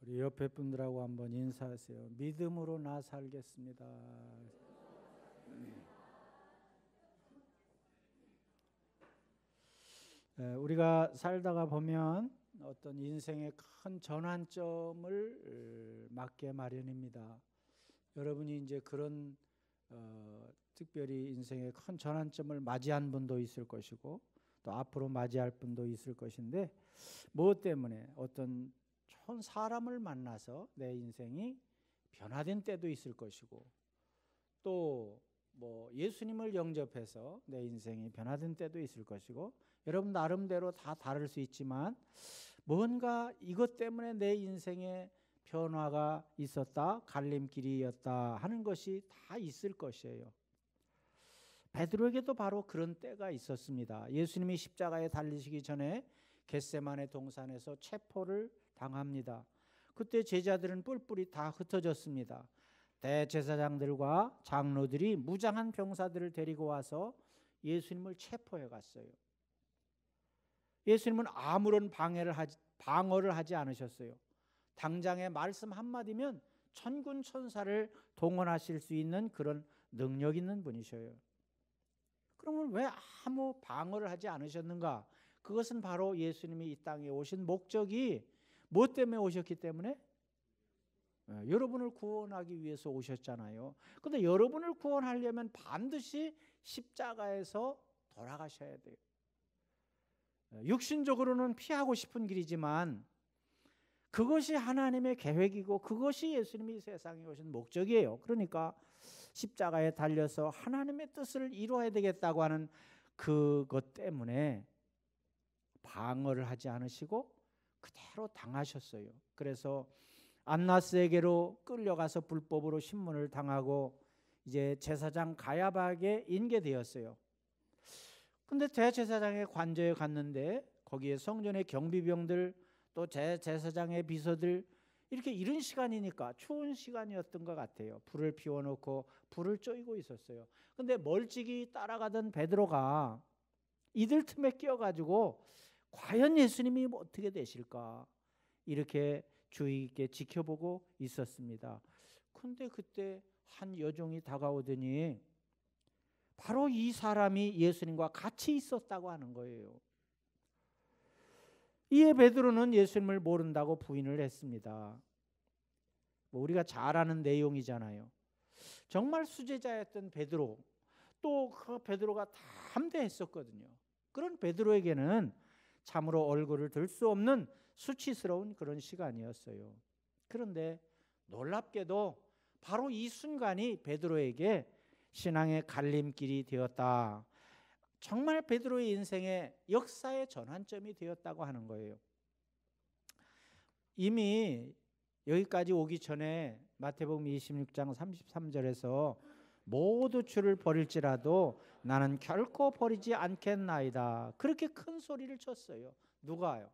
우리 옆에 분들하고 한번 인사하세요. 믿음으로 나 살겠습니다. 우리가 살다가 보면 어떤 인생의 큰 전환점을 맞게 마련입니다. 여러분이 이제 그런 특별히 인생의 큰 전환점을 맞이한 분도 있을 것이고 또 앞으로 맞이할 분도 있을 것인데 무엇 때문에 어떤 좋은 사람을 만나서 내 인생이 변화된 때도 있을 것이고 또 뭐 예수님을 영접해서 내 인생이 변화된 때도 있을 것이고 여러분 나름대로 다 다를 수 있지만 뭔가 이것 때문에 내 인생에 변화가 있었다, 갈림길이었다 하는 것이 다 있을 것이에요. 베드로에게도 바로 그런 때가 있었습니다. 예수님이 십자가에 달리시기 전에 겟세마네 동산에서 체포를 당합니다. 그때 제자들은 뿔뿔이 다 흩어졌습니다. 대제사장들과 장로들이 무장한 병사들을 데리고 와서 예수님을 체포해 갔어요. 예수님은 아무런 방어를 하지 않으셨어요. 당장의 말씀 한마디면 천군 천사를 동원하실 수 있는 그런 능력 있는 분이셔요. 그러면 왜 아무 방어를 하지 않으셨는가? 그것은 바로 예수님이 이 땅에 오신 목적이 무엇 때문에 오셨기 때문에? 여러분을 구원하기 위해서 오셨잖아요. 그런데 여러분을 구원하려면 반드시 십자가에서 돌아가셔야 돼요. 육신적으로는 피하고 싶은 길이지만 그것이 하나님의 계획이고 그것이 예수님이 세상에 오신 목적이에요. 그러니까 십자가에 달려서 하나님의 뜻을 이루어야 되겠다고 하는 그것 때문에 방어를 하지 않으시고 그대로 당하셨어요. 그래서 안나스에게로 끌려가서 불법으로 신문을 당하고 이제 제사장 가야바에게 인계되었어요. 근데 대제사장의 관저에 갔는데 거기에 성전의 경비병들 또 제사장의 비서들 이렇게 이른 시간이니까 추운 시간이었던 것 같아요. 불을 피워놓고 불을 쬐고 있었어요. 근데 멀찍이 따라가던 베드로가 이들 틈에 끼어가지고 과연 예수님이 어떻게 되실까 이렇게 주의 있게 지켜보고 있었습니다. 근데 그때 한 여종이 다가오더니 바로 이 사람이 예수님과 같이 있었다고 하는 거예요. 이에 베드로는 예수님을 모른다고 부인을 했습니다. 우리가 잘 아는 내용이잖아요. 정말 수제자였던 베드로, 또 그 베드로가 담대했었거든요. 그런 베드로에게는 참으로 얼굴을 들 수 없는 수치스러운 그런 시간이었어요. 그런데 놀랍게도 바로 이 순간이 베드로에게 신앙의 갈림길이 되었다. 정말 베드로의 인생의 역사의 전환점이 되었다고 하는 거예요. 이미 여기까지 오기 전에 마태복음 26장 33절에서 모두 주를 버릴지라도 나는 결코 버리지 않겠나이다. 그렇게 큰 소리를 쳤어요. 누가요?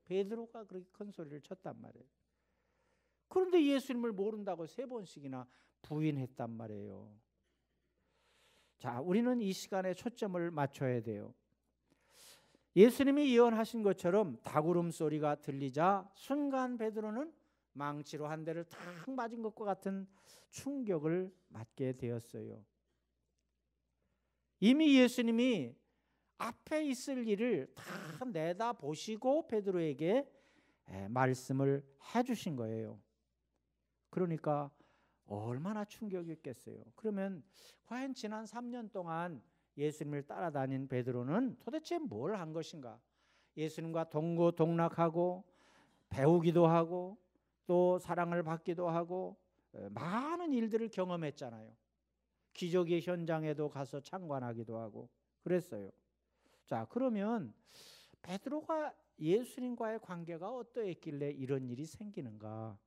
베드로가 그렇게 큰 소리를 쳤단 말이에요. 그런데 예수님을 모른다고 3번씩이나 부인했단 말이에요. 자, 우리는 이 시간에 초점을 맞춰야 돼요. 예수님이 예언하신 것처럼 다구름 소리가 들리자 순간 베드로는 망치로 한 대를 탁 맞은 것과 같은 충격을 맞게 되었어요. 이미 예수님이 앞에 있을 일을 다 내다보시고 베드로에게 말씀을 해주신 거예요. 그러니까 얼마나 충격이었겠어요. 그러면 과연 지난 3년 동안 예수님을 따라다닌 베드로는 도대체 뭘 한 것인가? 예수님과 동고동락하고 배우기도 하고 또 사랑을 받기도 하고 많은 일들을 경험했잖아요. 기적의 현장에도 가서 참관하기도 하고 그랬어요. 자, 그러면 베드로가 예수님과의 관계가 어떠했길래 이런 일이 생기는가?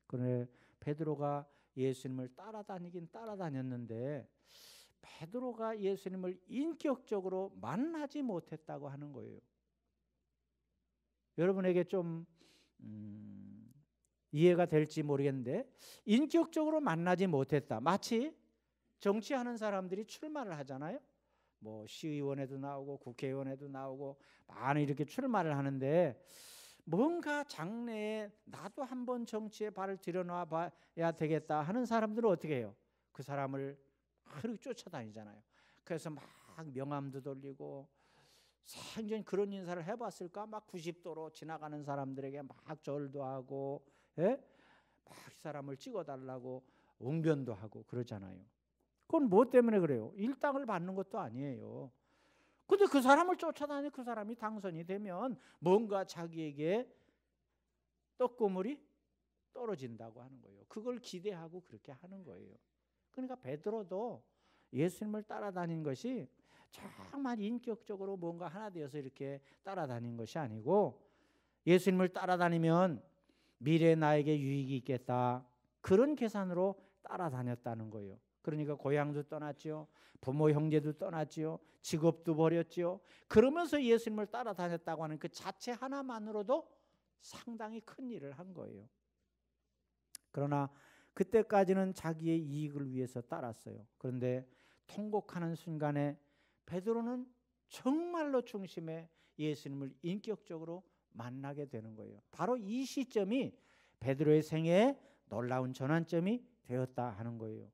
그런데 베드로가 예수님을 따라다니긴 따라다녔는데 베드로가 예수님을 인격적으로 만나지 못했다고 하는 거예요. 여러분에게 좀 이해가 될지 모르겠는데 인격적으로 만나지 못했다. 마치 정치하는 사람들이 출마를 하잖아요. 뭐 시의원에도 나오고 국회의원에도 나오고 많이 이렇게 출마를 하는데 뭔가 장래에 나도 한번 정치에 발을 들여놔 봐야 되겠다 하는 사람들은 어떻게 해요? 그 사람을 그렇게 쫓아다니잖아요. 그래서 막 명함도 돌리고, 생전 그런 인사를 해봤을까? 막 90도로 지나가는 사람들에게 막 절도 하고, 예? 막 이 사람을 찍어달라고 웅변도 하고 그러잖아요. 그건 뭐 때문에 그래요? 일당을 받는 것도 아니에요. 근데 그 사람을 쫓아다니 그 사람이 당선이 되면 뭔가 자기에게 떡고물이 떨어진다고 하는 거예요. 그걸 기대하고 그렇게 하는 거예요. 그러니까 베드로도 예수님을 따라다닌 것이 정말 인격적으로 뭔가 하나 되어서 이렇게 따라다닌 것이 아니고, 예수님을 따라다니면 미래에 나에게 유익이 있겠다, 그런 계산으로 따라다녔다는 거예요. 그러니까 고향도 떠났지요, 부모 형제도 떠났지요, 직업도 버렸지요. 그러면서 예수님을 따라다녔다고 하는 그 자체 하나만으로도 상당히 큰 일을 한 거예요. 그러나 그때까지는 자기의 이익을 위해서 따랐어요. 그런데 통곡하는 순간에 베드로는 정말로 중심에 예수님을 인격적으로 만나게 되는 거예요. 바로 이 시점이 베드로의 생애에 놀라운 전환점이 되었다 하는 거예요.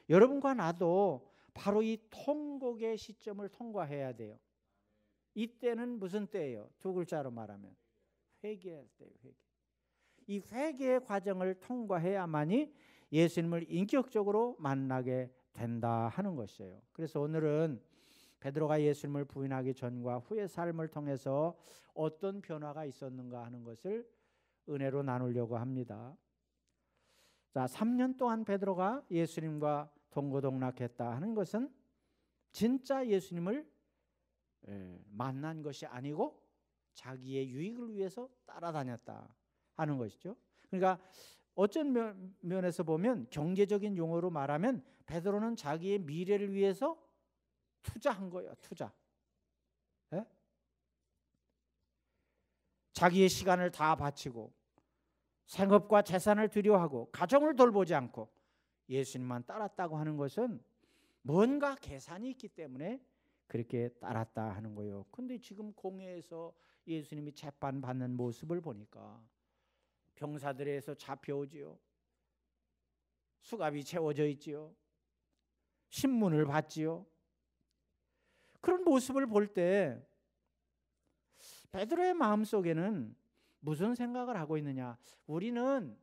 여러분과 나도 바로 이 통곡의 시점을 통과해야 돼요. 이때는 무슨 때예요? 두 글자로 말하면 회개할 때예요. 회개. 이 회개의 과정을 통과해야만이 예수님을 인격적으로 만나게 된다 하는 것이에요. 그래서 오늘은 베드로가 예수님을 부인하기 전과 후의 삶을 통해서 어떤 변화가 있었는가 하는 것을 은혜로 나누려고 합니다. 자, 3년 동안 베드로가 예수님과 동고동락했다 하는 것은 진짜 예수님을 만난 것이 아니고 자기의 유익을 위해서 따라다녔다 하는 것이죠. 그러니까 어떤 면에서 보면 경제적인 용어로 말하면 베드로는 자기의 미래를 위해서 투자한 거예요. 투자. 예? 자기의 시간을 다 바치고 생업과 재산을 들여하고 가정을 돌보지 않고 예수님만 따랐다고 하는 것은 뭔가 계산이 있기 때문에 그렇게 따랐다 하는 거예요. 근데 지금 공회에서 예수님이 재판받는 모습을 보니까 병사들에서 잡혀오지요. 수갑이 채워져 있지요. 신문을 받지요. 그런 모습을 볼 때 베드로의 마음속에는 무슨 생각을 하고 있느냐? 우리는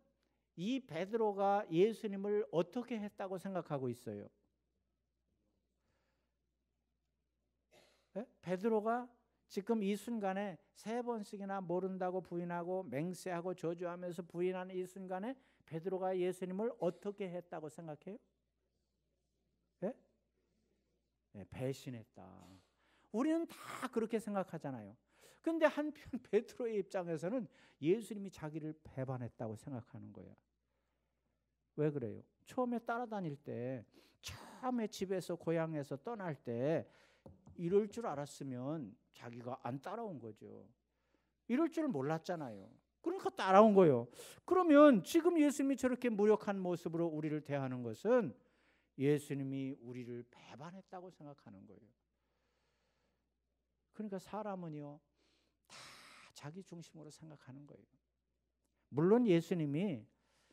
이 베드로가 예수님을 어떻게 했다고 생각하고 있어요? 네? 베드로가 지금 이 순간에 3번씩이나 모른다고 부인하고 맹세하고 저주하면서 부인하는 이 순간에 베드로가 예수님을 어떻게 했다고 생각해요? 네? 네, 배신했다. 우리는 다 그렇게 생각하잖아요. 근데 한편 베드로의 입장에서는 예수님이 자기를 배반했다고 생각하는 거야. 왜 그래요? 처음에 따라다닐 때, 처음에 집에서 고향에서 떠날 때 이럴 줄 알았으면 자기가 안 따라온 거죠. 이럴 줄 몰랐잖아요. 그러니까 따라온 거예요. 그러면 지금 예수님이 저렇게 무력한 모습으로 우리를 대하는 것은 예수님이 우리를 배반했다고 생각하는 거예요. 그러니까 사람은요, 다 자기 중심으로 생각하는 거예요. 물론 예수님이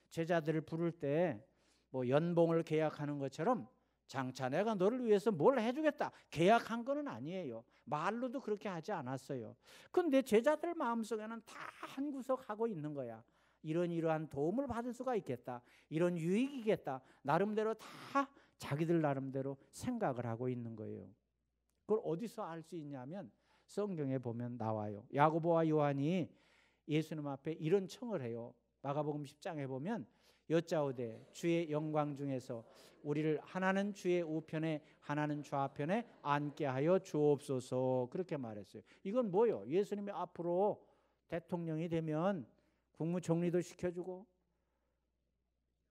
제자들을 부를 때 뭐 연봉을 계약하는 것처럼 장차 내가 너를 위해서 뭘 해주겠다 계약한 거는 아니에요. 말로도 그렇게 하지 않았어요. 근데 제자들 마음속에는 다 한 구석 하고 있는 거야. 이러한 도움을 받을 수가 있겠다, 이런 유익이겠다, 나름대로 다 자기들 나름대로 생각을 하고 있는 거예요. 그걸 어디서 알 수 있냐면 성경에 보면 나와요. 야고보와 요한이 예수님 앞에 이런 청을 해요. 마가복음 10장에 보면 여짜오되 주의 영광 중에서 우리를 하나는 주의 우편에 하나는 좌편에 앉게 하여 주옵소서, 그렇게 말했어요. 이건 뭐예요? 예수님이 앞으로 대통령이 되면 국무총리도 시켜주고,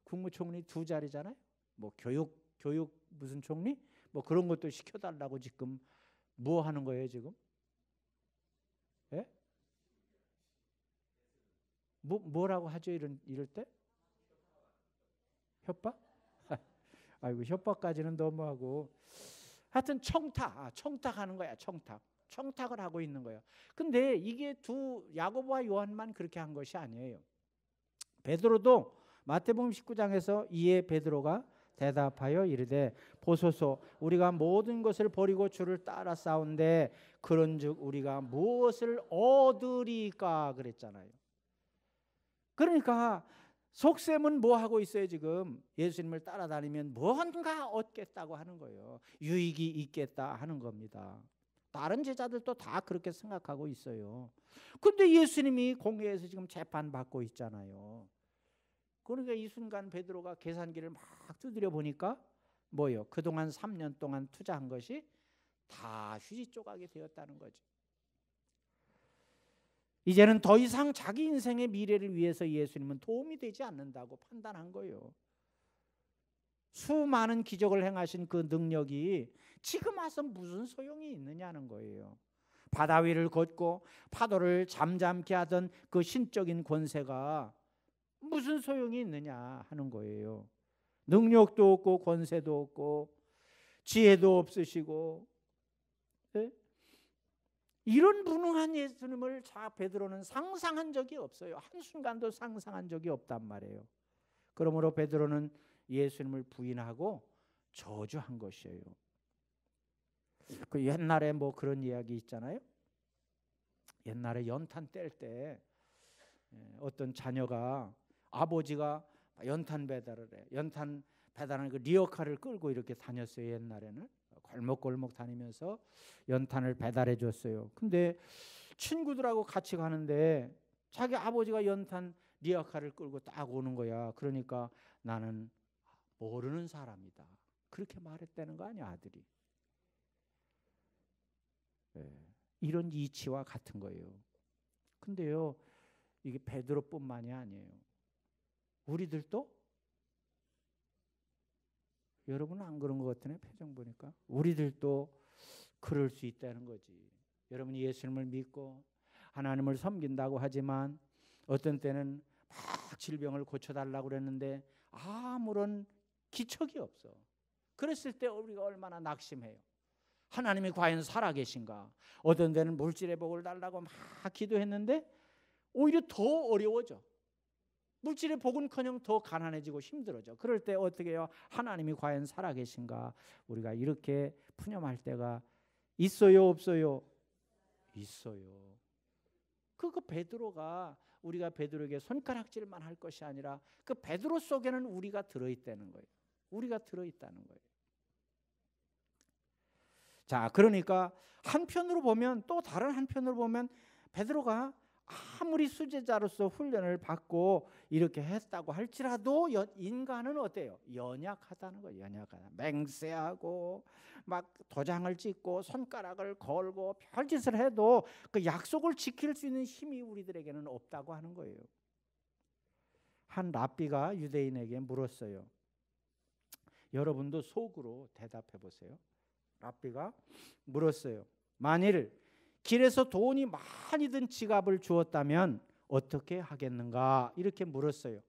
국무총리 2자리잖아요. 뭐 교육 무슨 총리 뭐 그런 것도 시켜달라고 지금 뭐 하는 거예요 지금? 예? 뭐라고 하죠 이럴 때? 협박? 아이고 협박까지는 너무하고, 하여튼 청탁하는 거야. 청탁. 청탁을 하고 있는 거예요. 근데 이게 야고보와 요한만 그렇게 한 것이 아니에요. 베드로도 마태복음 19장에서 이에 베드로가 대답하여 이르되 보소서 우리가 모든 것을 버리고 주를 따라 싸운데 그런즉 우리가 무엇을 얻으리까 그랬잖아요. 그러니까 속셈은 뭐 하고 있어요? 지금 예수님을 따라다니면 뭔가 얻겠다고 하는 거예요. 유익이 있겠다 하는 겁니다. 다른 제자들도 다 그렇게 생각하고 있어요. 근데 예수님이 공회에서 지금 재판받고 있잖아요. 그러니까 이 순간 베드로가 계산기를 막 두드려 보니까 뭐요? 그동안 3년 동안 투자한 것이 다 휴지 조각이 되었다는 거죠. 이제는 더 이상 자기 인생의 미래를 위해서 예수님은 도움이 되지 않는다고 판단한 거예요. 수많은 기적을 행하신 그 능력이 지금 와서 무슨 소용이 있느냐는 거예요. 바다 위를 걷고 파도를 잠잠케 하던 그 신적인 권세가 무슨 소용이 있느냐 하는 거예요. 능력도 없고 권세도 없고 지혜도 없으시고, 네? 이런 무능한 예수님을 베드로는 상상한 적이 없어요. 한순간도 상상한 적이 없단 말이에요. 그러므로 베드로는 예수님을 부인하고 저주한 것이에요. 그 옛날에 뭐 그런 이야기 있잖아요. 옛날에 연탄 뗄 때 어떤 자녀가 아버지가 연탄 배달을 해. 연탄 배달하는 그 리어카를 끌고 이렇게 다녔어요. 옛날에는 골목골목 다니면서 연탄을 배달해 줬어요. 근데 친구들하고 같이 가는데 자기 아버지가 연탄 리어카를 끌고 딱 오는 거야. 그러니까 나는 모르는 사람이다. 그렇게 말했다는 거 아니야, 아들이. 이런 이치와 같은 거예요. 근데요, 이게 베드로뿐만이 아니에요. 우리들도 여러분은 안 그런 것 같으네, 표정 보니까. 우리들도 그럴 수 있다는 거지. 여러분이 예수님을 믿고 하나님을 섬긴다고 하지만 어떤 때는 막 질병을 고쳐달라고 그랬는데 아무런 기척이 없어. 그랬을 때 우리가 얼마나 낙심해요. 하나님이 과연 살아계신가? 어떤 데는 물질의 복을 달라고 막 기도했는데 오히려 더 어려워져. 물질의 복은커녕 더 가난해지고 힘들어져. 그럴 때 어떻게 해요? 하나님이 과연 살아계신가? 우리가 이렇게 푸념할 때가 있어요, 없어요? 있어요. 그 베드로가 우리가 베드로에게 손가락질만 할 것이 아니라 그 베드로 속에는 우리가 들어있다는 거예요. 우리가 들어있다는 거예요. 자, 그러니까 한편으로 보면, 또 다른 한편으로 보면 베드로가 아무리 수제자로서 훈련을 받고 이렇게 했다고 할지라도 인간은 어때요? 연약하다는 거예요. 연약하다. 맹세하고 막 도장을 찍고 손가락을 걸고 별짓을 해도 그 약속을 지킬 수 있는 힘이 우리들에게는 없다고 하는 거예요. 한 랍비가 유대인에게 물었어요. 여러분도 속으로 대답해 보세요. 랍비가 물었어요. 만일 길에서 돈이 많이 든 지갑을 주었다면 어떻게 하겠는가? 이렇게 물었어요.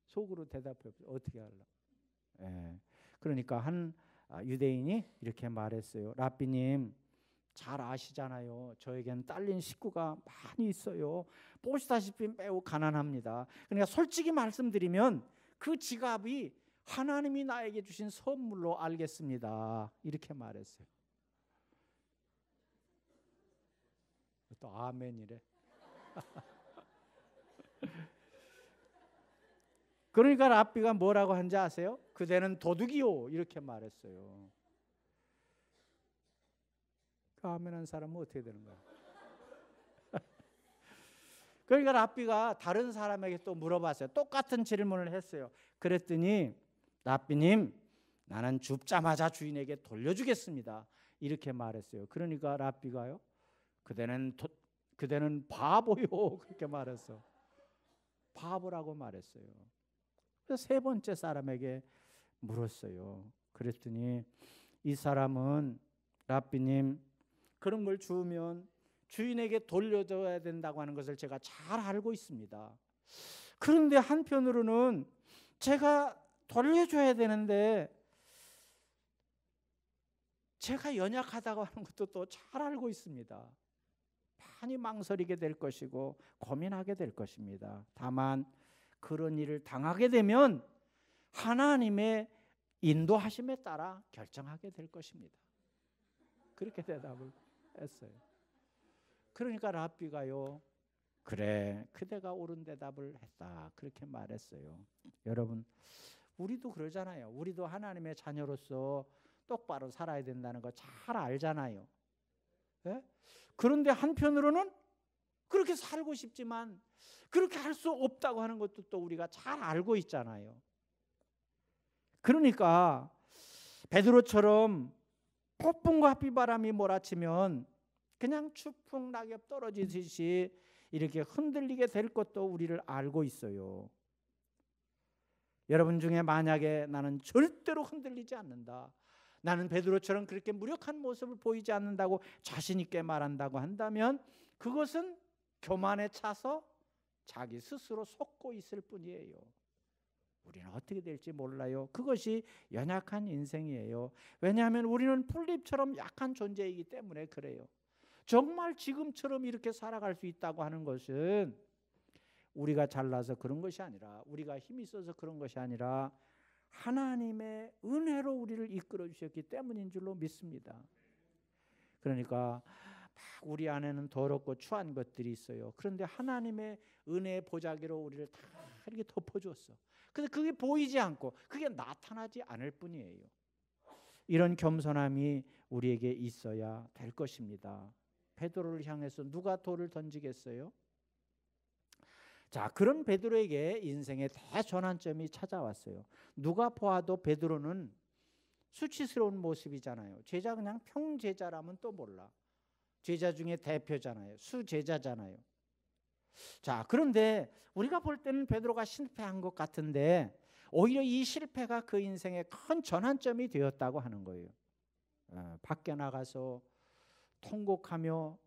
속으로 대답해 보세요. 어떻게 할라? 그러니까 한 유대인이 이렇게 말했어요. 랍비님, 잘 아시잖아요. 저에겐 딸린 식구가 많이 있어요. 보시다시피 매우 가난합니다. 그러니까 솔직히 말씀드리면 그 지갑이 하나님이 나에게 주신 선물로 알겠습니다. 이렇게 말했어요. 또 아멘이래. 그러니까 랍비가 뭐라고 한지 아세요? 그대는 도둑이요. 이렇게 말했어요. 그 아멘한 사람은 어떻게 되는 거야? 그러니까 랍비가 다른 사람에게 또 물어봤어요. 똑같은 질문을 했어요. 그랬더니 랍비님, 나는 줍자마자 주인에게 돌려주겠습니다. 이렇게 말했어요. 그러니까 랍비가요, 그대는 바보요. 그렇게 말했어. 바보라고 말했어요. 그래서 세 번째 사람에게 물었어요. 그랬더니 이 사람은 랍비님, 그런 걸 주면 주인에게 돌려줘야 된다고 하는 것을 제가 잘 알고 있습니다. 그런데 한편으로는 제가 돌려줘야 되는데 제가 연약하다고 하는 것도 또 잘 알고 있습니다. 많이 망설이게 될 것이고 고민하게 될 것입니다. 다만 그런 일을 당하게 되면 하나님의 인도하심에 따라 결정하게 될 것입니다. 그렇게 대답을 했어요. 그러니까 랍비가요, 그래, 그대가 옳은 대답을 했다, 그렇게 말했어요. 여러분, 우리도 그러잖아요. 우리도 하나님의 자녀로서 똑바로 살아야 된다는 거 잘 알잖아요. 예? 그런데 한편으로는 그렇게 살고 싶지만 그렇게 할 수 없다고 하는 것도 또 우리가 잘 알고 있잖아요. 그러니까 베드로처럼 폭풍과 비바람이 몰아치면 그냥 추풍 낙엽 떨어지듯이 이렇게 흔들리게 될 것도 우리를 알고 있어요. 여러분 중에 만약에 나는 절대로 흔들리지 않는다, 나는 베드로처럼 그렇게 무력한 모습을 보이지 않는다고 자신 있게 말한다고 한다면 그것은 교만에 차서 자기 스스로 속고 있을 뿐이에요. 우리는 어떻게 될지 몰라요. 그것이 연약한 인생이에요. 왜냐하면 우리는 풀잎처럼 약한 존재이기 때문에 그래요. 정말 지금처럼 이렇게 살아갈 수 있다고 하는 것은 우리가 잘나서 그런 것이 아니라, 우리가 힘이 있어서 그런 것이 아니라 하나님의 은혜로 우리를 이끌어 주셨기 때문인 줄로 믿습니다. 그러니까 우리 안에는 더럽고 추한 것들이 있어요. 그런데 하나님의 은혜의 보자기로 우리를 다 이렇게 덮어주었어. 근데 그게 보이지 않고 그게 나타나지 않을 뿐이에요. 이런 겸손함이 우리에게 있어야 될 것입니다. 베드로를 향해서 누가 돌을 던지겠어요? 자, 그런 베드로에게 인생의 대전환점이 찾아왔어요. 누가 보아도 베드로는 수치스러운 모습이잖아요. 제자 그냥 평제자라면 또 몰라. 제자 중에 대표잖아요. 수제자잖아요. 자, 그런데 우리가 볼 때는 베드로가 실패한 것 같은데 오히려 이 실패가 그 인생의 큰 전환점이 되었다고 하는 거예요. 밖에 나가서 통곡하며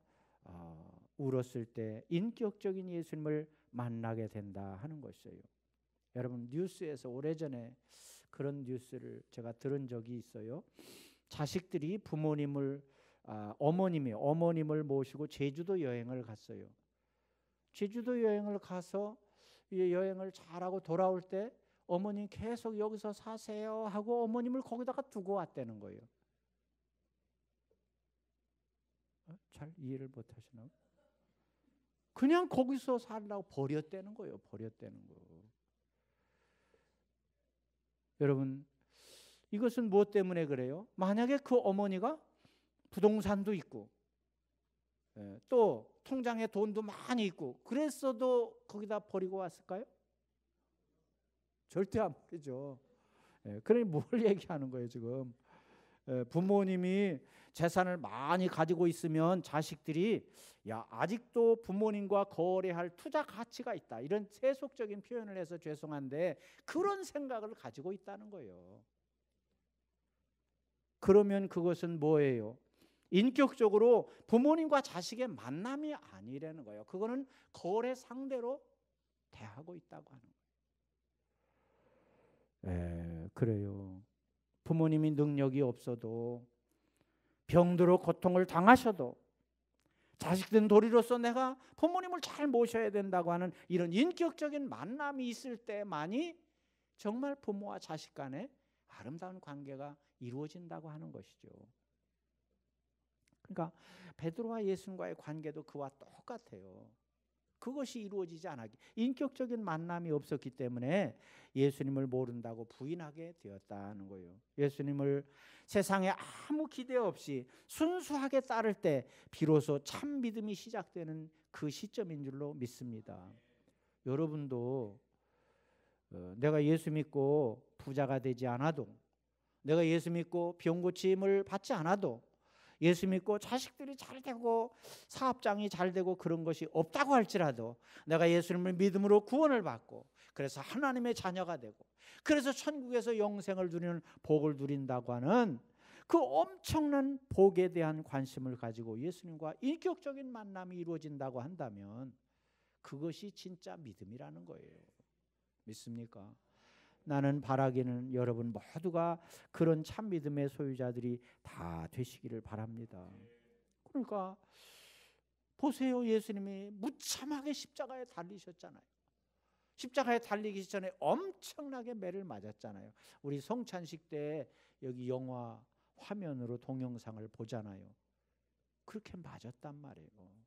울었을 때 인격적인 예수님을 만나게 된다 하는 것이에요. 여러분, 뉴스에서 오래전에 그런 뉴스를 제가 들은 적이 있어요. 자식들이 부모님을 어머님을 모시고 제주도 여행을 갔어요. 제주도 여행을 가서 여행을 잘하고 돌아올 때 어머님 계속 여기서 사세요 하고 어머님을 거기다가 두고 왔다는 거예요. 잘 이해를 못 하시나? 그냥 거기서 살라고 버렸다는 거예요. 버렸다는 거. 여러분, 이것은 무엇 때문에 그래요? 만약에 그 어머니가 부동산도 있고 또 통장에 돈도 많이 있고 그랬어도 거기다 버리고 왔을까요? 절대 안 버리죠. 그러니 뭘 얘기하는 거예요 지금? 부모님이 재산을 많이 가지고 있으면 자식들이 야, 아직도 부모님과 거래할 투자 가치가 있다, 이런 세속적인 표현을 해서 죄송한데 그런 생각을 가지고 있다는 거예요. 그러면 그것은 뭐예요? 인격적으로 부모님과 자식의 만남이 아니라는 거예요. 그거는 거래 상대로 대하고 있다고 하는 거예요. 그래요. 부모님이 능력이 없어도 병들어 고통을 당하셔도 자식된 도리로서 내가 부모님을 잘 모셔야 된다고 하는 이런 인격적인 만남이 있을 때만이 정말 부모와 자식 간에 아름다운 관계가 이루어진다고 하는 것이죠. 그러니까 베드로와 예수님과의 관계도 그와 똑같아요. 그것이 이루어지지 않았기, 인격적인 만남이 없었기 때문에 예수님을 모른다고 부인하게 되었다는 거예요. 예수님을 세상에 아무 기대 없이 순수하게 따를 때 비로소 참 믿음이 시작되는 그 시점인 줄로 믿습니다. 여러분도 내가 예수 믿고 부자가 되지 않아도, 내가 예수 믿고 병 고침을 받지 않아도, 예수 믿고 자식들이 잘 되고 사업장이 잘 되고 그런 것이 없다고 할지라도 내가 예수님을 믿음으로 구원을 받고 그래서 하나님의 자녀가 되고 그래서 천국에서 영생을 누리는 복을 누린다고 하는 그 엄청난 복에 대한 관심을 가지고 예수님과 인격적인 만남이 이루어진다고 한다면 그것이 진짜 믿음이라는 거예요. 믿습니까? 나는 바라기는 여러분 모두가 그런 참 믿음의 소유자들이 다 되시기를 바랍니다. 그러니까 보세요. 예수님이 무참하게 십자가에 달리셨잖아요. 십자가에 달리기 전에 엄청나게 매를 맞았잖아요. 우리 성찬식 때 여기 영화 화면으로 동영상을 보잖아요. 그렇게 맞았단 말이에요.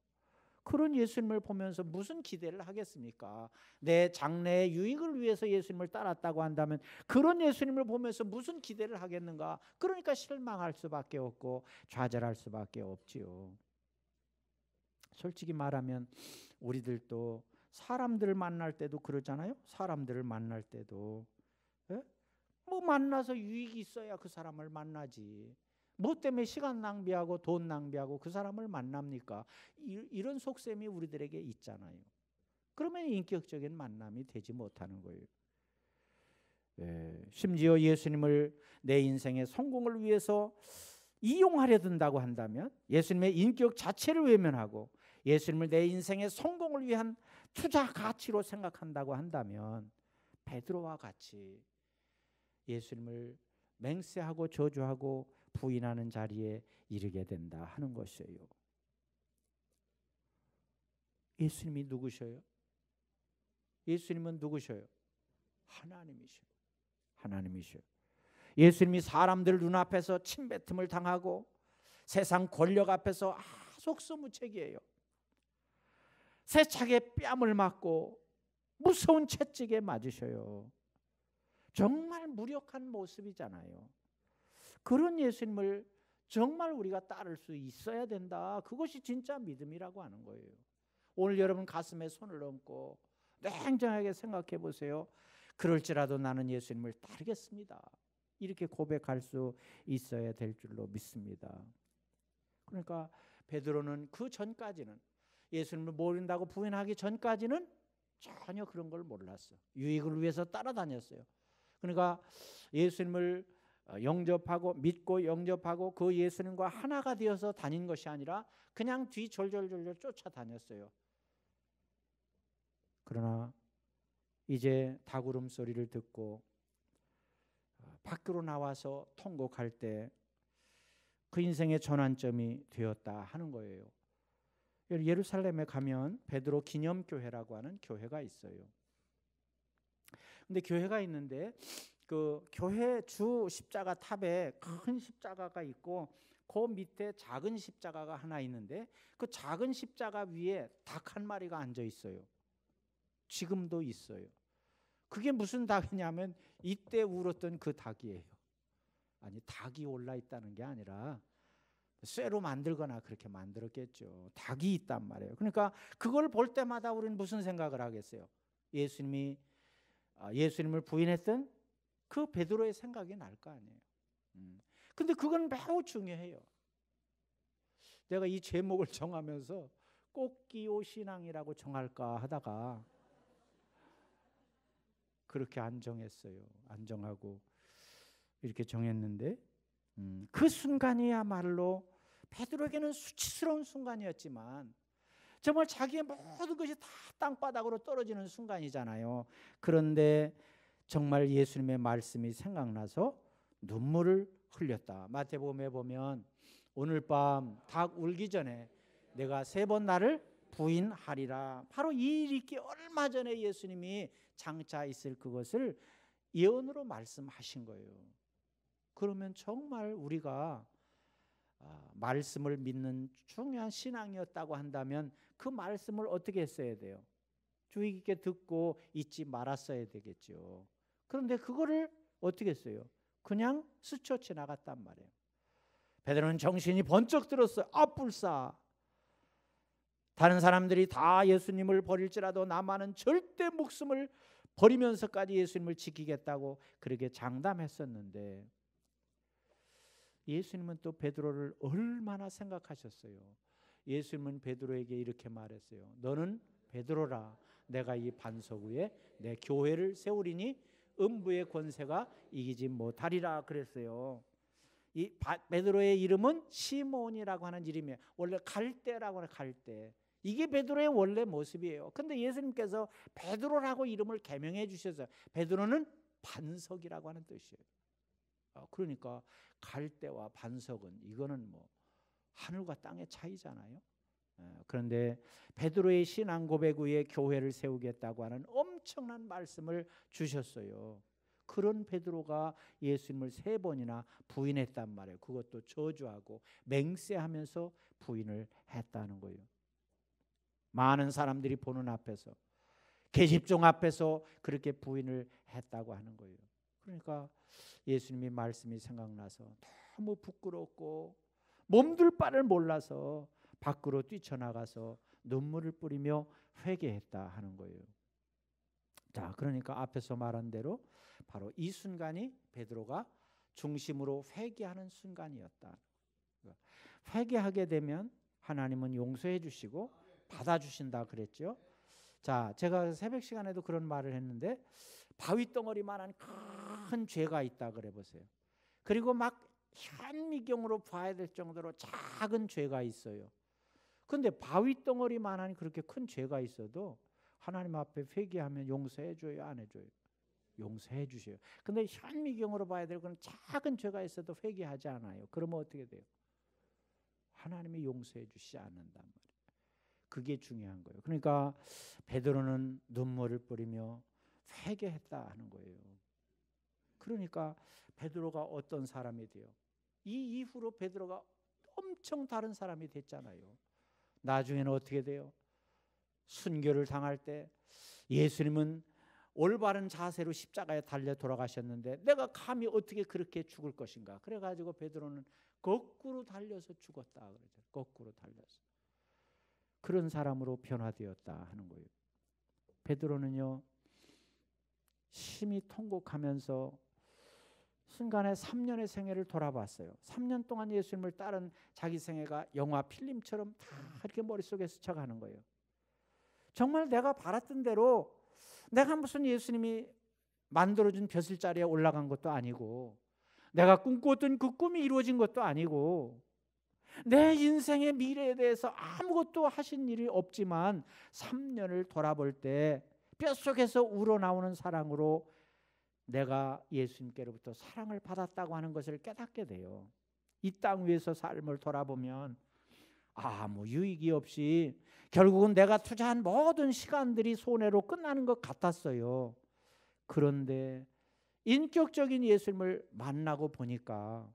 그런 예수님을 보면서 무슨 기대를 하겠습니까? 내 장래의 유익을 위해서 예수님을 따랐다고 한다면 그런 예수님을 보면서 무슨 기대를 하겠는가? 그러니까 실망할 수밖에 없고 좌절할 수밖에 없지요. 솔직히 말하면 우리들도 사람들을 만날 때도 그러잖아요. 사람들을 만날 때도 뭐 만나서 유익이 있어야 그 사람을 만나지. 뭐 때문에 시간 낭비하고 돈 낭비하고 그 사람을 만납니까? 이런 속셈이 우리들에게 있잖아요. 그러면 인격적인 만남이 되지 못하는 거예요. 심지어 예수님을 내 인생의 성공을 위해서 이용하려 든다고 한다면, 예수님의 인격 자체를 외면하고 예수님을 내 인생의 성공을 위한 투자 가치로 생각한다고 한다면 베드로와 같이 예수님을 맹세하고 저주하고 부인하는 자리에 이르게 된다 하는 것이에요. 예수님이 누구셔요? 예수님은 누구셔요? 하나님이셔요. 하나님이셔요. 예수님이 사람들 눈앞에서 침뱉음을 당하고 세상 권력 앞에서 속수무책이에요. 세차게 뺨을 맞고 무서운 채찍에 맞으셔요. 정말 무력한 모습이잖아요. 그런 예수님을 정말 우리가 따를 수 있어야 된다. 그것이 진짜 믿음이라고 하는 거예요. 오늘 여러분 가슴에 손을 얹고 냉정하게 생각해 보세요. 그럴지라도 나는 예수님을 따르겠습니다. 이렇게 고백할 수 있어야 될 줄로 믿습니다. 그러니까 베드로는 그 전까지는, 예수님을 모른다고 부인하기 전까지는 전혀 그런 걸 몰랐어. 유익을 위해서 따라다녔어요. 그러니까 예수님을 영접하고 믿고 영접하고 그 예수님과 하나가 되어서 다닌 것이 아니라 그냥 뒤 졸졸졸졸 쫓아다녔어요. 그러나 이제 닭울음 소리를 듣고 밖으로 나와서 통곡할 때 그 인생의 전환점이 되었다 하는 거예요. 예루살렘에 가면 베드로 기념교회라고 하는 교회가 있어요. 근데 교회가 있는데 그 교회 주 십자가 탑에 큰 십자가가 있고 그 밑에 작은 십자가가 하나 있는데 그 작은 십자가 위에 닭 한 마리가 앉아 있어요. 지금도 있어요. 그게 무슨 닭이냐면 이때 울었던 그 닭이에요. 아니, 닭이 올라 있다는 게 아니라 쇠로 만들거나 그렇게 만들었겠죠. 닭이 있단 말이에요. 그러니까 그걸 볼 때마다 우리는 무슨 생각을 하겠어요? 예수님을 부인했던 그 베드로의 생각이 날 거 아니에요. 근데 그건 매우 중요해요. 내가 이 제목을 정하면서 꽃기호 신앙이라고 정할까 하다가 그렇게 안 정했어요. 안 정하고 이렇게 정했는데 그 순간이야말로 베드로에게는 수치스러운 순간이었지만 정말 자기의 모든 것이 다 땅바닥으로 떨어지는 순간이잖아요. 그런데 정말 예수님의 말씀이 생각나서 눈물을 흘렸다. 마태복음에 보면 오늘 밤 닭 울기 전에 내가 3번 나를 부인하리라. 바로 이 일이 있기 얼마 전에 예수님이 장차 있을 그것을 예언으로 말씀하신 거예요. 그러면 정말 우리가 말씀을 믿는 중요한 신앙이었다고 한다면 그 말씀을 어떻게 했어야 돼요? 주의 깊게 듣고 잊지 말았어야 되겠죠. 그런데 그거를 어떻게 했어요? 그냥 스쳐 지나갔단 말이에요. 베드로는 정신이 번쩍 들었어요. 불사. 다른 사람들이 다 예수님을 버릴지라도 나만은 절대 목숨을 버리면서까지 예수님을 지키겠다고 그렇게 장담했었는데 예수님은 또 베드로를 얼마나 생각하셨어요. 예수님은 베드로에게 이렇게 말했어요. 너는 베드로라. 내가 이 반석 위에 내 교회를 세우리니 음부의 권세가 이기지 못하리라 그랬어요. 이 베드로의 이름은 시몬이라고 하는 이름이에요. 원래 갈대라고 하는 갈대. 이게 베드로의 원래 모습이에요. 근데 예수님께서 베드로라고 이름을 개명해 주셔서 베드로는 반석이라고 하는 뜻이에요. 그러니까 갈대와 반석은 이거는 뭐 하늘과 땅의 차이잖아요. 그런데 베드로의 신앙 고백 후에 교회를 세우겠다고 하는 엄청난 말씀을 주셨어요. 그런 베드로가 예수님을 3번이나 부인했단 말이에요. 그것도 저주하고 맹세하면서 부인을 했다는 거예요. 많은 사람들이 보는 앞에서, 계집종 앞에서 그렇게 부인을 했다고 하는 거예요. 그러니까 예수님의 말씀이 생각나서 너무 부끄럽고 몸둘 바를 몰라서 밖으로 뛰쳐나가서 눈물을 뿌리며 회개했다 하는 거예요. 자, 그러니까 앞에서 말한 대로 바로 이 순간이 베드로가 중심으로 회개하는 순간이었다. 회개하게 되면 하나님은 용서해 주시고 받아주신다 그랬죠. 자, 제가 새벽 시간에도 그런 말을 했는데 바위덩어리만한 큰 죄가 있다 그래 보세요. 그리고 막 현미경으로 봐야 될 정도로 작은 죄가 있어요. 그런데 바위덩어리만한 그렇게 큰 죄가 있어도 하나님 앞에 회개하면 용서해 줘요, 안 해줘요? 용서해 주셔요. 근데 현미경으로 봐야 될 그런 작은 죄가 있어도 회개하지 않아요. 그러면 어떻게 돼요? 하나님이 용서해 주시지 않는단 말이에요. 그게 중요한 거예요. 그러니까 베드로는 눈물을 뿌리며 회개했다 하는 거예요. 그러니까 베드로가 어떤 사람이 돼요? 이 이후로 베드로가 엄청 다른 사람이 됐잖아요. 나중에는 어떻게 돼요? 순교를 당할 때 예수님은 올바른 자세로 십자가에 달려 돌아가셨는데 내가 감히 어떻게 그렇게 죽을 것인가? 그래가지고 베드로는 거꾸로 달려서 죽었다 그러죠. 거꾸로 달려서. 그런 사람으로 변화되었다 하는 거예요. 베드로는요, 심히 통곡하면서 순간에 3년의 생애를 돌아봤어요. 3년 동안 예수님을 따른 자기 생애가 영화 필름처럼 다 이렇게 머릿속에 스쳐가는 거예요. 정말 내가 바랐던 대로 내가 무슨 예수님이 만들어준 벼슬자리에 올라간 것도 아니고 내가 꿈꿨던 그 꿈이 이루어진 것도 아니고 내 인생의 미래에 대해서 아무것도 하신 일이 없지만 3년을 돌아볼 때 뼛속에서 우러나오는 사랑으로 내가 예수님께로부터 사랑을 받았다고 하는 것을 깨닫게 돼요. 이 땅 위에서 삶을 돌아보면 아무 유익이 없이 결국은 내가 투자한 모든 시간들이 손해로 끝나는 것 같았어요. 그런데 인격적인 예수님을 만나고 보니까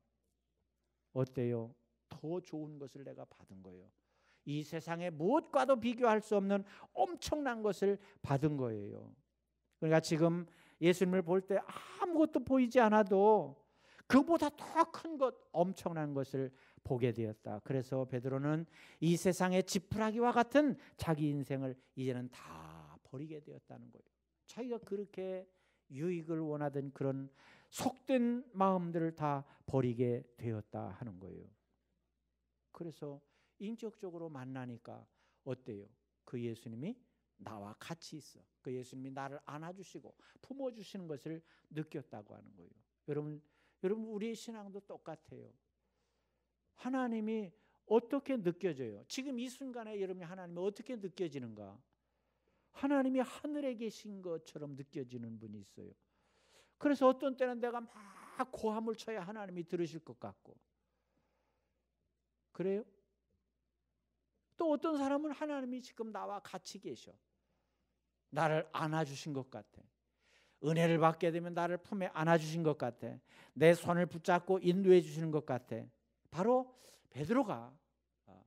어때요? 더 좋은 것을 내가 받은 거예요. 이 세상에 무엇과도 비교할 수 없는 엄청난 것을 받은 거예요. 그러니까 지금 예수님을 볼 때 아무것도 보이지 않아도 그보다 더 큰 것, 엄청난 것을 보게 되었다. 그래서 베드로는 이 세상의 지푸라기와 같은 자기 인생을 이제는 다 버리게 되었다는 거예요. 자기가 그렇게 유익을 원하던 그런 속된 마음들을 다 버리게 되었다 하는 거예요. 그래서 인격적으로 만나니까 어때요? 그 예수님이 나와 같이 있어. 그 예수님이 나를 안아주시고 품어주시는 것을 느꼈다고 하는 거예요. 여러분 우리의 신앙도 똑같아요. 하나님이 어떻게 느껴져요? 지금 이 순간에 여러분이 하나님이 어떻게 느껴지는가? 하나님이 하늘에 계신 것처럼 느껴지는 분이 있어요. 그래서 어떤 때는 내가 막 고함을 쳐야 하나님이 들으실 것 같고 그래요? 또 어떤 사람은 하나님이 지금 나와 같이 계셔. 나를 안아주신 것 같아. 은혜를 받게 되면 나를 품에 안아주신 것 같아. 내 손을 붙잡고 인도해 주시는 것 같아. 바로 베드로가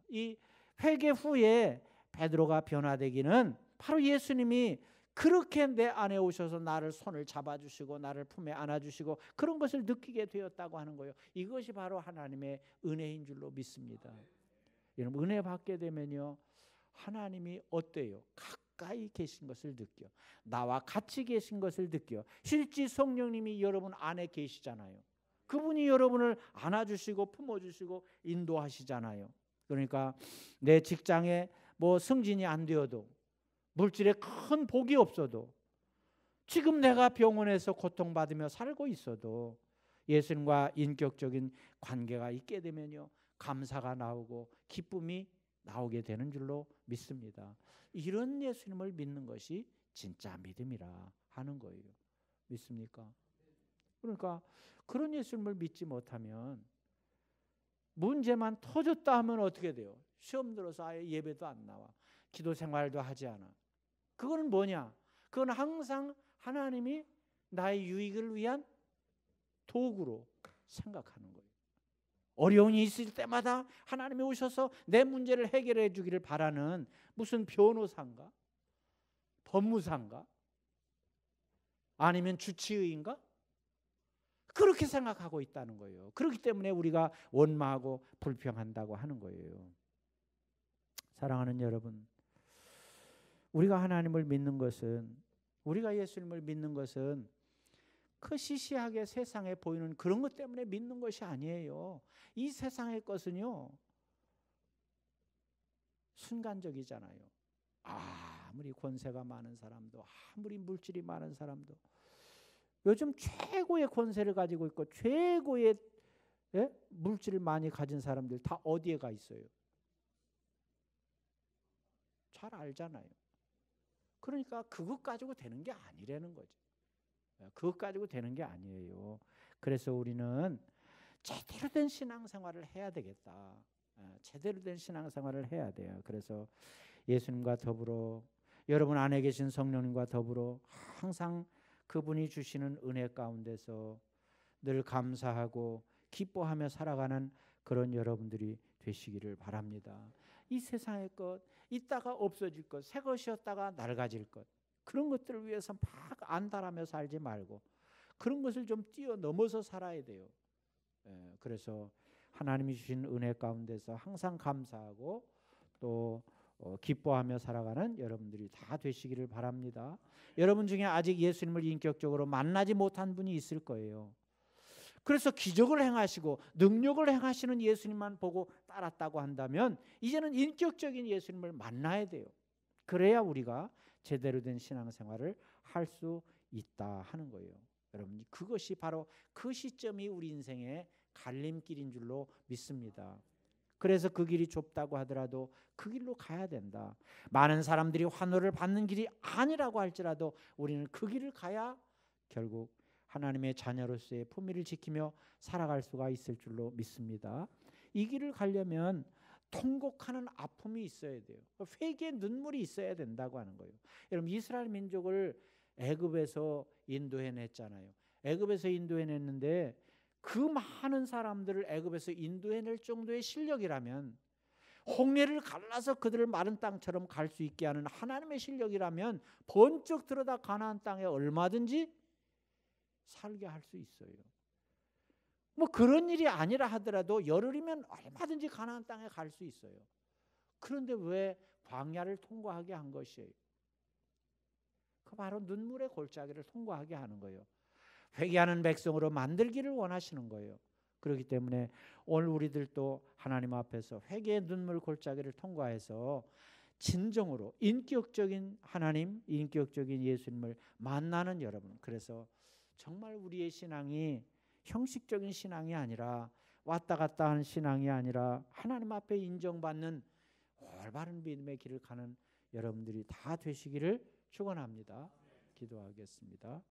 이 회개 후에 베드로가 변화되기는 바로 예수님이 그렇게 내 안에 오셔서 나를 손을 잡아주시고 나를 품에 안아주시고 그런 것을 느끼게 되었다고 하는 거예요. 이것이 바로 하나님의 은혜인 줄로 믿습니다. 여러분 은혜 받게 되면요 하나님이 어때요? 가까이 계신 것을 느껴. 나와 같이 계신 것을 느껴. 실제 성령님이 여러분 안에 계시잖아요. 그분이 여러분을 안아주시고 품어주시고 인도하시잖아요. 그러니까 내 직장에 뭐 승진이 안 되어도 물질에 큰 복이 없어도 지금 내가 병원에서 고통받으며 살고 있어도 예수님과 인격적인 관계가 있게 되면요 감사가 나오고 기쁨이 나오게 되는 줄로 믿습니다. 이런 예수님을 믿는 것이 진짜 믿음이라 하는 거예요. 믿습니까? 그러니까 그런 예수님을 믿지 못하면 문제만 터졌다 하면 어떻게 돼요? 시험 들어서 아예 예배도 안 나와. 기도 생활도 하지 않아. 그거는 뭐냐? 그건 항상 하나님이 나의 유익을 위한 도구로 생각하는 거예요. 어려움이 있을 때마다 하나님이 오셔서 내 문제를 해결해 주기를 바라는 무슨 변호사인가? 법무사인가? 아니면 주치의인가? 그렇게 생각하고 있다는 거예요. 그렇기 때문에 우리가 원망하고 불평한다고 하는 거예요. 사랑하는 여러분, 우리가 하나님을 믿는 것은, 우리가 예수님을 믿는 것은 그 시시하게 세상에 보이는 그런 것 때문에 믿는 것이 아니에요. 이 세상의 것은요, 순간적이잖아요. 아무리 권세가 많은 사람도, 아무리 물질이 많은 사람도, 요즘 최고의 권세를 가지고 있고 최고의 물질을 많이 가진 사람들 다 어디에 가 있어요? 잘 알잖아요. 그러니까 그것 가지고 되는 게 아니라는 거죠. 그것 가지고 되는 게 아니에요. 그래서 우리는 제대로 된 신앙생활을 해야 되겠다. 제대로 된 신앙생활을 해야 돼요. 그래서 예수님과 더불어, 여러분 안에 계신 성령님과 더불어 항상 그분이 주시는 은혜 가운데서 늘 감사하고 기뻐하며 살아가는 그런 여러분들이 되시기를 바랍니다. 이 세상의 것, 있다가 없어질 것, 새 것이었다가 낡아질 것, 그런 것들을 위해서 막 안달하며 살지 말고 그런 것을 좀 뛰어넘어서 살아야 돼요. 그래서 하나님이 주신 은혜 가운데서 항상 감사하고 또 기뻐하며 살아가는 여러분들이 다 되시기를 바랍니다. 여러분 중에 아직 예수님을 인격적으로 만나지 못한 분이 있을 거예요. 그래서 기적을 행하시고 능력을 행하시는 예수님만 보고 따랐다고 한다면 이제는 인격적인 예수님을 만나야 돼요. 그래야 우리가 제대로 된 신앙생활을 할 수 있다 하는 거예요. 여러분, 그것이 바로 그 시점이 우리 인생의 갈림길인 줄로 믿습니다. 그래서 그 길이 좁다고 하더라도 그 길로 가야 된다. 많은 사람들이 환호를 받는 길이 아니라고 할지라도 우리는 그 길을 가야 결국 하나님의 자녀로서의 품위를 지키며 살아갈 수가 있을 줄로 믿습니다. 이 길을 가려면 통곡하는 아픔이 있어야 돼요. 회개의 눈물이 있어야 된다고 하는 거예요. 여러분, 이스라엘 민족을 애굽에서 인도해냈잖아요. 애굽에서 인도해냈는데 그 많은 사람들을 애굽에서 인도해낼 정도의 실력이라면, 홍해를 갈라서 그들을 마른 땅처럼 갈 수 있게 하는 하나님의 실력이라면 번쩍 들어다 가나안 땅에 얼마든지 살게 할 수 있어요. 뭐 그런 일이 아니라 하더라도 열흘이면 얼마든지 가나안 땅에 갈 수 있어요. 그런데 왜 광야를 통과하게 한 것이에요? 그 바로 눈물의 골짜기를 통과하게 하는 거예요. 회개하는 백성으로 만들기를 원하시는 거예요. 그렇기 때문에 오늘 우리들도 하나님 앞에서 회개의 눈물 골짜기를 통과해서 진정으로 인격적인 하나님, 인격적인 예수님을 만나는 여러분, 그래서 정말 우리의 신앙이 형식적인 신앙이 아니라 왔다 갔다 하는 신앙이 아니라 하나님 앞에 인정받는 올바른 믿음의 길을 가는 여러분들이 다 되시기를 축원합니다. 기도하겠습니다.